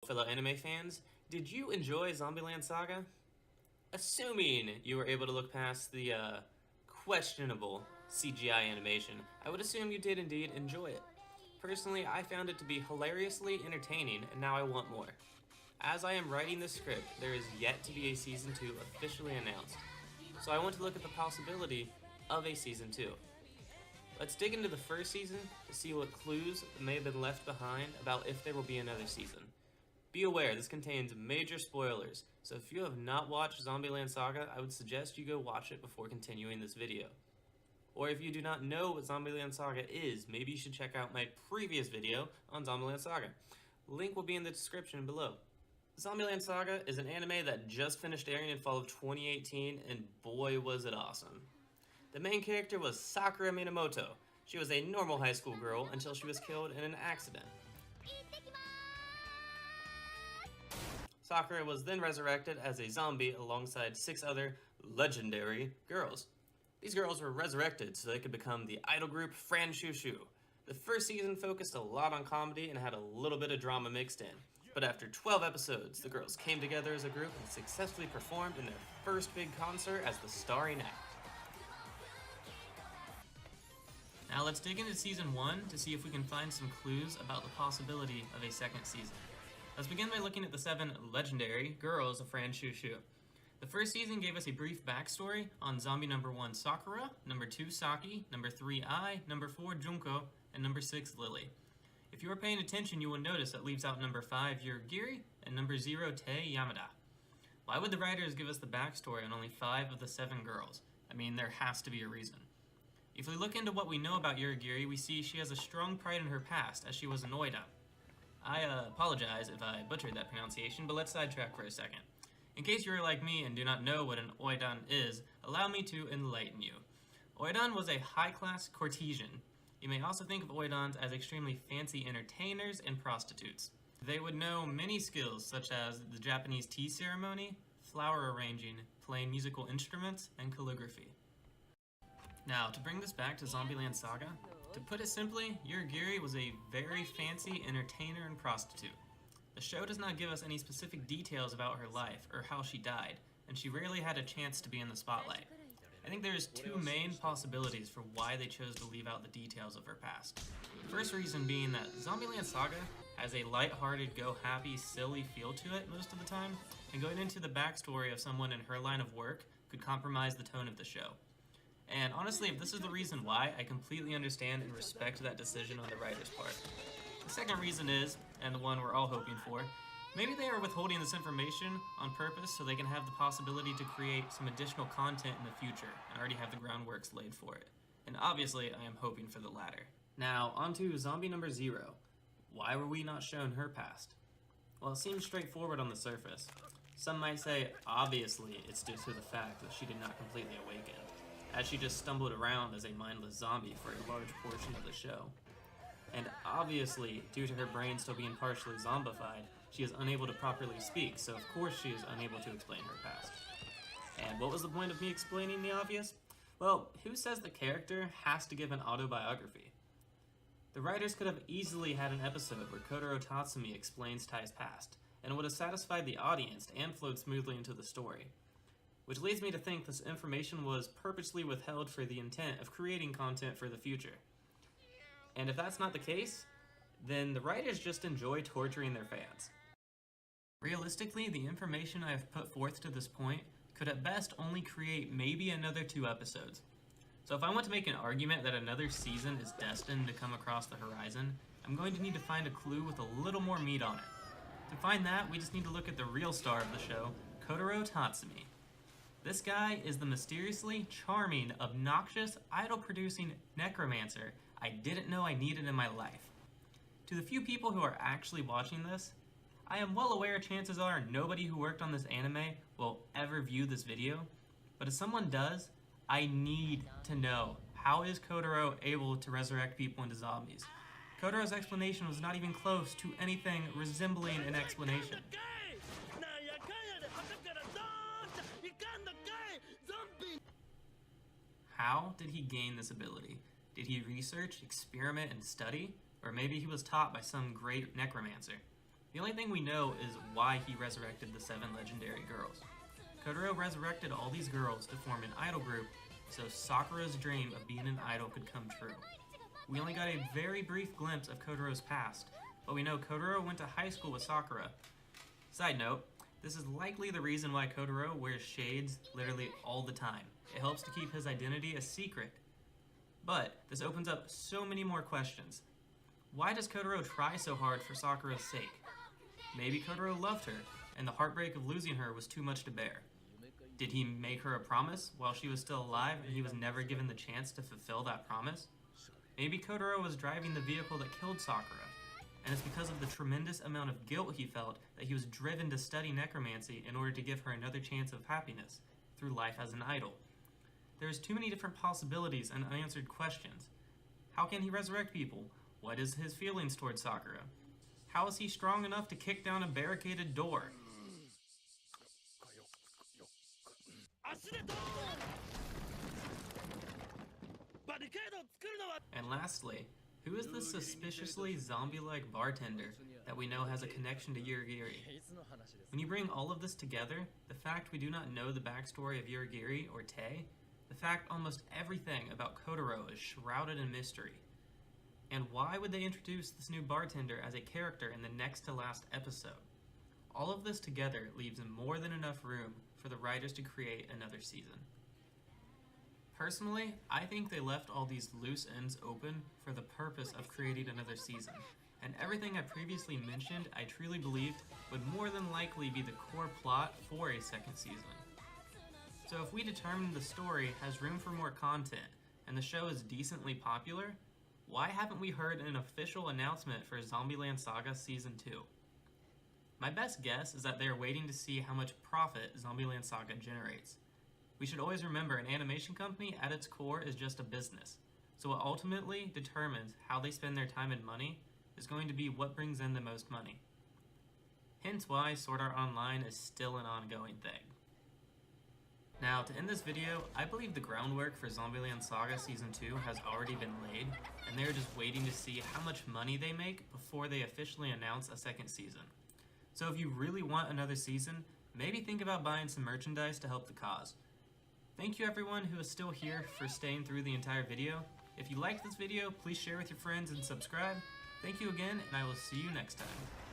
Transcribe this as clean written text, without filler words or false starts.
fellow anime fans. Did you enjoy Zombieland Saga? Assuming you were able to look past the questionable CGI animation, I would assume you did indeed enjoy it. Personally, I found it to be hilariously entertaining, and now I want more. As I am writing this script, there is yet to be a Season 2 officially announced, so I want to look at the possibility of a Season 2. Let's dig into the first season to see what clues may have been left behind about if there will be another season. Be aware, this contains major spoilers, so if you have not watched Zombieland Saga, I would suggest you go watch it before continuing this video. Or if you do not know what Zombieland Saga is, maybe you should check out my previous video on Zombieland Saga. Link will be in the description below. Zombieland Saga is an anime that just finished airing in fall of 2018, and boy was it awesome. The main character was Sakura Minamoto. She was a normal high school girl until she was killed in an accident. Sakura was then resurrected as a zombie alongside 6 other legendary girls. These girls were resurrected so they could become the idol group Fran Shushu. The first season focused a lot on comedy and had a little bit of drama mixed in. But after 12 episodes, the girls came together as a group and successfully performed in their first big concert as the starring act. Now let's dig into Season 1 to see if we can find some clues about the possibility of a second season. Let's begin by looking at the 7 legendary girls of Fran Shushu. The first season gave us a brief backstory on zombie number 1 Sakura, number 2 Saki, number 3 Ai, number 4 Junko, and number 6 Lily. If you are paying attention, you will notice that leaves out number 5 Yurigiri and number 0 Tei Yamada. Why would the writers give us the backstory on only 5 of the 7 girls? I mean, there has to be a reason. If we look into what we know about Yurigiri, we see she has a strong pride in her past, as she was an oidan. I apologize if I butchered that pronunciation, but let's sidetrack for a second. In case you are like me and do not know what an oidan is, allow me to enlighten you. Oidan was a high-class courtesan. You may also think of oidans as extremely fancy entertainers and prostitutes. They would know many skills such as the Japanese tea ceremony, flower arranging, playing musical instruments, and calligraphy. Now, to bring this back to Zombieland Saga, to put it simply, Yurigiri was a very fancy entertainer and prostitute. The show does not give us any specific details about her life or how she died, and she rarely had a chance to be in the spotlight. I think there's 2 main possibilities for why they chose to leave out the details of her past. The first reason being that Zombieland Saga has a light-hearted, go-happy, silly feel to it most of the time, and going into the backstory of someone in her line of work could compromise the tone of the show. And honestly, if this is the reason why, I completely understand and respect that decision on the writer's part. The second reason is, and the one we're all hoping for, maybe they are withholding this information on purpose so they can have the possibility to create some additional content in the future and already have the groundworks laid for it. And obviously, I am hoping for the latter. Now, on to zombie number 0. Why were we not shown her past? Well, it seems straightforward on the surface. Some might say, obviously, it's due to the fact that she did not completely awaken, as she just stumbled around as a mindless zombie for a large portion of the show. And obviously, due to her brain still being partially zombified, she is unable to properly speak, so of course she is unable to explain her past. And what was the point of me explaining the obvious? Well, who says the character has to give an autobiography? The writers could have easily had an episode where Kotaro Tatsumi explains Tai's past, and it would have satisfied the audience and flowed smoothly into the story. Which leads me to think this information was purposely withheld for the intent of creating content for the future. And if that's not the case, then the writers just enjoy torturing their fans. Realistically, the information I have put forth to this point could at best only create maybe another 2 episodes. So if I want to make an argument that another season is destined to come across the horizon, I'm going to need to find a clue with a little more meat on it. To find that, we just need to look at the real star of the show, Kotaro Tatsumi. This guy is the mysteriously charming, obnoxious, idol-producing necromancer I didn't know I needed in my life. To the few people who are actually watching this, I am well aware chances are nobody who worked on this anime will ever view this video, but if someone does, I need to know, how is Kotaro able to resurrect people into zombies? Kotaro's explanation was not even close to anything resembling an explanation. How did he gain this ability? Did he research, experiment, and study? Or maybe he was taught by some great necromancer? The only thing we know is why he resurrected the 7 legendary girls. Kotaro resurrected all these girls to form an idol group so Sakura's dream of being an idol could come true. We only got a very brief glimpse of Kotaro's past, but we know Kotaro went to high school with Sakura. Side note, this is likely the reason why Kotaro wears shades literally all the time. It helps to keep his identity a secret. But this opens up so many more questions. Why does Kotaro try so hard for Sakura's sake? Maybe Kotaro loved her, and the heartbreak of losing her was too much to bear. Did he make her a promise while she was still alive and he was never given the chance to fulfill that promise? Maybe Kotaro was driving the vehicle that killed Sakura, and it's because of the tremendous amount of guilt he felt that he was driven to study necromancy in order to give her another chance of happiness through life as an idol. There's too many different possibilities and unanswered questions. How can he resurrect people? What is his feelings towards Sakura? How is he strong enough to kick down a barricaded door? And lastly, who is this suspiciously zombie-like bartender that we know has a connection to Yurigiri? When you bring all of this together, the fact we do not know the backstory of Yurigiri or Tei, the fact almost everything about Kotaro is shrouded in mystery. And why would they introduce this new bartender as a character in the next to last episode? All of this together leaves more than enough room for the writers to create another season. Personally, I think they left all these loose ends open for the purpose of creating another season, and everything I previously mentioned I truly believed would more than likely be the core plot for a second season. So if we determine the story has room for more content, and the show is decently popular, why haven't we heard an official announcement for Land Saga Season 2? My best guess is that they are waiting to see how much profit Land Saga generates. We should always remember an animation company at its core is just a business, so what ultimately determines how they spend their time and money is going to be what brings in the most money. Hence why Sword Art Online is still an ongoing thing. Now, to end this video, I believe the groundwork for Land Saga Season 2 has already been laid, and they're just waiting to see how much money they make before they officially announce a second season. So if you really want another season, maybe think about buying some merchandise to help the cause. Thank you everyone who is still here for staying through the entire video. If you liked this video, please share with your friends and subscribe. Thank you again, and I will see you next time.